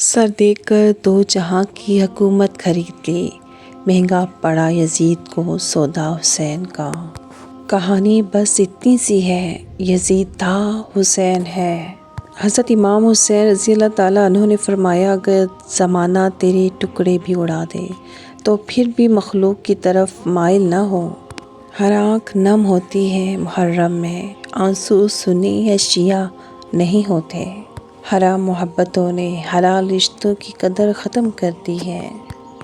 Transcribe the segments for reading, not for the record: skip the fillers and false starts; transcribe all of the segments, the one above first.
سر دیکھ کر دو جہاں کی حکومت خرید لی، مہنگا پڑا یزید کو سودا حسین کا۔ کہانی بس اتنی سی ہے، یزید تھا، حسین ہے۔ حضرت امام حسین رضی اللہ تعالیٰ عنہ نے فرمایا، اگر زمانہ تیرے ٹکڑے بھی اڑا دے تو پھر بھی مخلوق کی طرف مائل نہ ہو۔ ہر آنکھ نم ہوتی ہے محرم میں، آنسو سنی ہے شیعہ نہیں ہوتے۔ حرام محبتوں نے حلال رشتوں کی قدر ختم کر دی ہے۔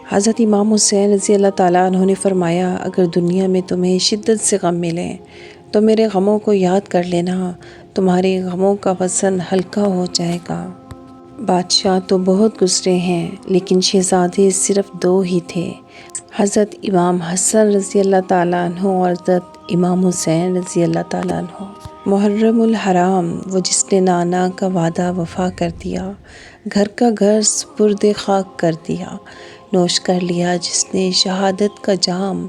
حضرت امام حسین رضی اللہ تعالیٰ عنہ نے فرمایا، اگر دنیا میں تمہیں شدت سے غم ملے تو میرے غموں کو یاد کر لینا، تمہارے غموں کا وزن ہلکا ہو جائے گا۔ بادشاہ تو بہت گزرے ہیں لیکن شہزادے صرف دو ہی تھے، حضرت امام حسن رضی اللہ تعالیٰ عنہ اور حضرت امام حسین رضی اللہ تعالیٰ عنہ۔ محرم الحرام، وہ جس نے نانا کا وعدہ وفا کر دیا، گھر کا گھر سپرد خاک کر دیا، نوش کر لیا جس نے شہادت کا جام،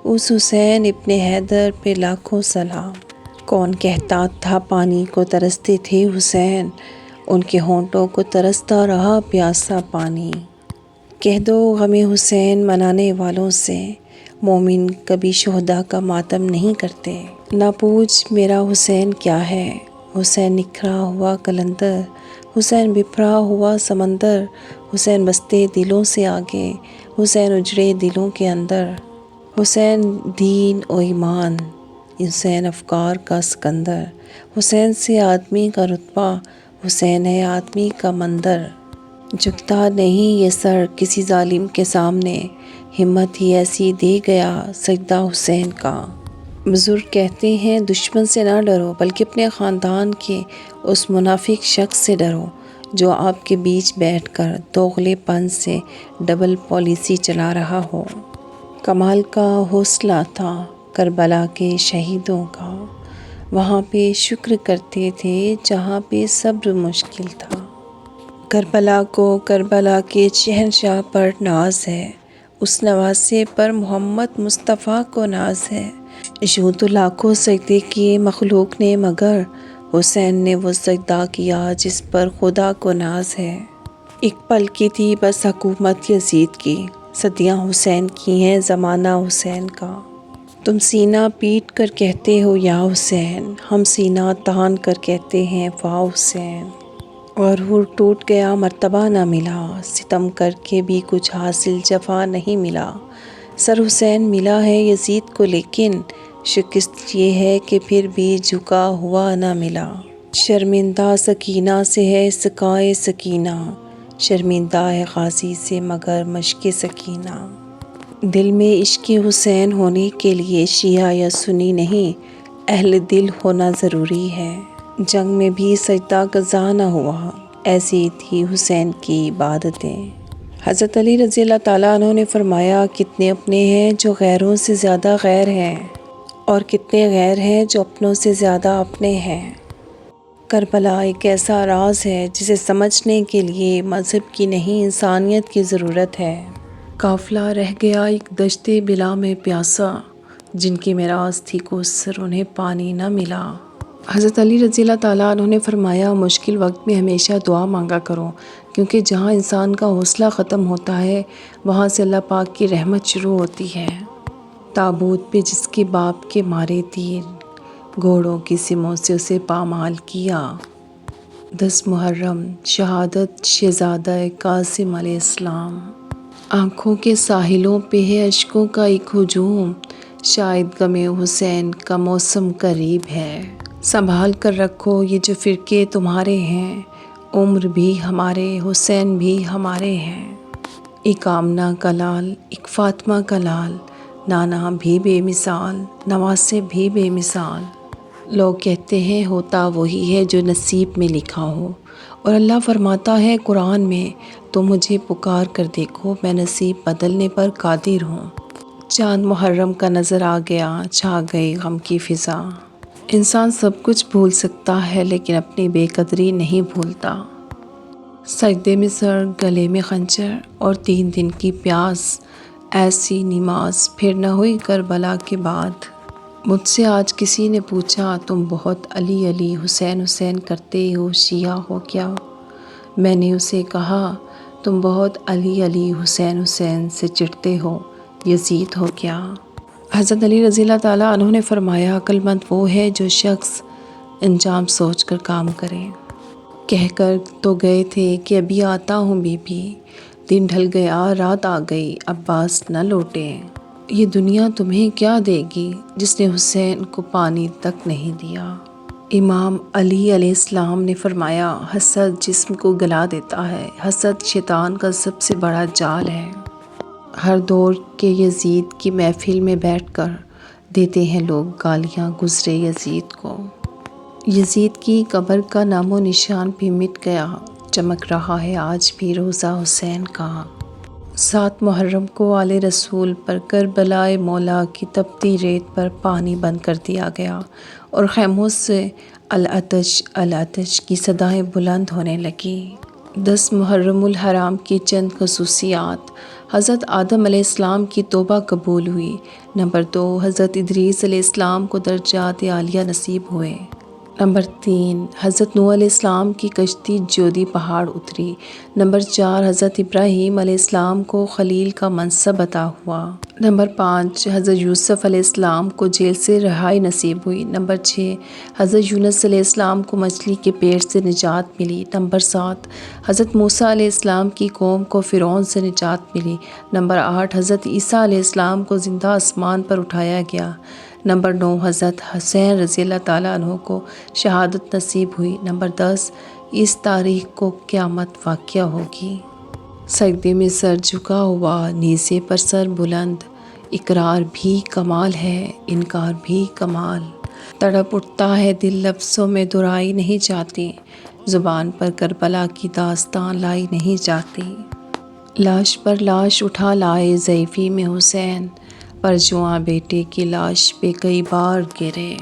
اس حسین ابن حیدر پہ لاکھوں سلام۔ کون کہتا تھا پانی کو ترستے تھے حسین، ان کے ہونٹوں کو ترستا رہا پیاسا پانی۔ کہہ دو غم حسین منانے والوں سے، مومن کبھی شہداء کا ماتم نہیں کرتے۔ نہ پوچھ میرا حسین کیا ہے، حسین نکھرا ہوا قلندر، حسین بپھرا ہوا سمندر، حسین بستے دلوں سے آگے، حسین اجڑے دلوں کے اندر۔ حسین دین و ایمان، حسین افکار کا سکندر، حسین سے آدمی کا رتبہ، حسین ہے آدمی کا مندر۔ جھکتا نہیں یہ سر کسی ظالم کے سامنے، ہمت ہی ایسی دے گیا سجدہ حسین کا۔ بزرگ کہتے ہیں دشمن سے نہ ڈرو بلکہ اپنے خاندان کے اس منافق شخص سے ڈرو جو آپ کے بیچ بیٹھ کر دوغلے پن سے ڈبل پالیسی چلا رہا ہو۔ کمال کا حوصلہ تھا کربلا کے شہیدوں کا، وہاں پہ شکر کرتے تھے جہاں پہ صبر مشکل تھا۔ کربلا کو کربلا کے شہنشاہ پر ناز ہے، اس نواسے پر محمد مصطفیٰ کو ناز ہے۔ یوں تو لاکھوں سجدے کیے مخلوق نے مگر حسین نے وہ سجدہ کیا جس پر خدا کو ناز ہے۔ ایک پل کی تھی بس حکومت یزید کی، صدیاں حسین کی ہیں زمانہ حسین کا۔ تم سینہ پیٹ کر کہتے ہو یا حسین، ہم سینہ تان کر کہتے ہیں واہ حسین۔ اور ہر ٹوٹ گیا مرتبہ نہ ملا، ستم کر کے بھی کچھ حاصل جفا نہیں ملا۔ سر حسین ملا ہے یزید کو لیکن شکست یہ ہے کہ پھر بھی جھکا ہوا نہ ملا۔ شرمندہ سکینہ سے ہے سقائے سکینہ، شرمندہ ہے غازی سے مگر مشق سکینہ۔ دل میں عشق حسین ہونے کے لیے شیعہ یا سنی نہیں، اہل دل ہونا ضروری ہے۔ جنگ میں بھی سجدہ قضا نہ ہوا، ایسی تھی حسین کی عبادتیں۔ حضرت علی رضی اللہ تعالیٰ عنہ نے فرمایا، کتنے اپنے ہیں جو غیروں سے زیادہ غیر ہیں اور کتنے غیر ہیں جو اپنوں سے زیادہ اپنے ہیں۔ کربلا ایک ایسا راز ہے جسے سمجھنے کے لیے مذہب کی نہیں انسانیت کی ضرورت ہے۔ قافلہ رہ گیا ایک دشت بلا میں پیاسا، جن کی میراث تھی کوثر انہیں پانی نہ ملا۔ حضرت علی رضی اللہ تعالیٰ عنہ نے فرمایا، مشکل وقت میں ہمیشہ دعا مانگا کرو، کیونکہ جہاں انسان کا حوصلہ ختم ہوتا ہے وہاں سے اللہ پاک کی رحمت شروع ہوتی ہے۔ تابوت پہ جس کے باپ کے مارے تیر، گھوڑوں کی سموں سے اسے پامال کیا۔ 10 محرم، شہادت شہزادہ قاسم علیہ السلام۔ آنکھوں کے ساحلوں پہ ہے اشکوں کا ایک ہجوم، شاید غم حسین کا موسم قریب ہے۔ سنبھال کر رکھو یہ جو فرقے تمہارے ہیں، عمر بھی ہمارے حسین بھی ہمارے ہیں۔ ایک آمنہ کا لال، ایک فاطمہ کا لال، نانا بھی بے مثال، نواسے بھی بے مثال۔ لوگ کہتے ہیں ہوتا وہی ہے جو نصیب میں لکھا ہو، اور اللہ فرماتا ہے قرآن میں، تو مجھے پکار کر دیکھو میں نصیب بدلنے پر قادر ہوں۔ چاند محرم کا نظر آ گیا، چھا گئی غم کی فضا۔ انسان سب کچھ بھول سکتا ہے لیکن اپنی بے قدری نہیں بھولتا۔ سجدے میں سر، گلے میں خنجر اور 3 دن کی پیاس، ایسی نماز پھر نہ ہوئی کربلا کے بعد۔ مجھ سے آج کسی نے پوچھا، تم بہت علی علی حسین حسین کرتے ہو، شیعہ ہو کیا؟ میں نے اسے کہا، تم بہت علی علی حسین حسین سے چڑھتے ہو، یزید ہو کیا؟ حضرت علی رضی اللہ تعالیٰ عنہ نے فرمایا عقل مند وہ ہے جو شخص انجام سوچ کر کام کرے۔ کہہ کر تو گئے تھے کہ ابھی آتا ہوں بی بی، دن ڈھل گیا رات آ گئی عباس نہ لوٹے۔ یہ دنیا تمہیں کیا دے گی جس نے حسین کو پانی تک نہیں دیا۔ امام علی علیہ السلام نے فرمایا حسد جسم کو گلا دیتا ہے، حسد شیطان کا سب سے بڑا جال ہے۔ ہر دور کے یزید کی محفل میں بیٹھ کر دیتے ہیں لوگ گالیاں گزرے یزید کو۔ یزید کی قبر کا نام و نشان بھی مٹ گیا، چمک رہا ہے آج بھی روضہ حسین کا۔ 7 محرم کو آل رسول پر کربلائے مولا کی تپتی ریت پر پانی بند کر دیا گیا اور خیموں سے العطش العطش کی صدائیں بلند ہونے لگیں۔ 10 محرم الحرام کی چند خصوصیات: حضرت آدم علیہ السلام کی توبہ قبول ہوئی۔ نمبر 2، حضرت ادریس علیہ السلام کو درجات عالیہ نصیب ہوئے۔ نمبر 3، حضرت نوح علیہ السلام کی کشتی جودی پہاڑ اتری۔ نمبر 4، حضرت ابراہیم علیہ السلام کو خلیل کا منصب عطا ہوا۔ نمبر 5، حضرت یوسف علیہ السلام کو جیل سے رہائی نصیب ہوئی۔ نمبر 6، حضرت یونس علیہ السلام کو مچھلی کے پیٹ سے نجات ملی۔ نمبر 7، حضرت موسیٰ علیہ السلام کی قوم کو فرعون سے نجات ملی۔ نمبر 8، حضرت عیسیٰ علیہ السلام کو زندہ آسمان پر اٹھایا گیا۔ نمبر 9، حضرت حسین رضی اللہ تعالیٰ عنہ کو شہادت نصیب ہوئی۔ نمبر 10، اس تاریخ کو قیامت واقع ہوگی۔ سجدے میں سر جھکا ہوا، نیزے پر سر بلند، اقرار بھی کمال ہے، انکار بھی کمال۔ تڑپ اٹھتا ہے دل، لفظوں میں دہرائی نہیں جاتی، زبان پر کربلا کی داستان لائی نہیں جاتی۔ لاش پر لاش اٹھا لائے ضعیفی میں حسین، پر جواں بیٹے کی لاش پہ کئی بار گرے۔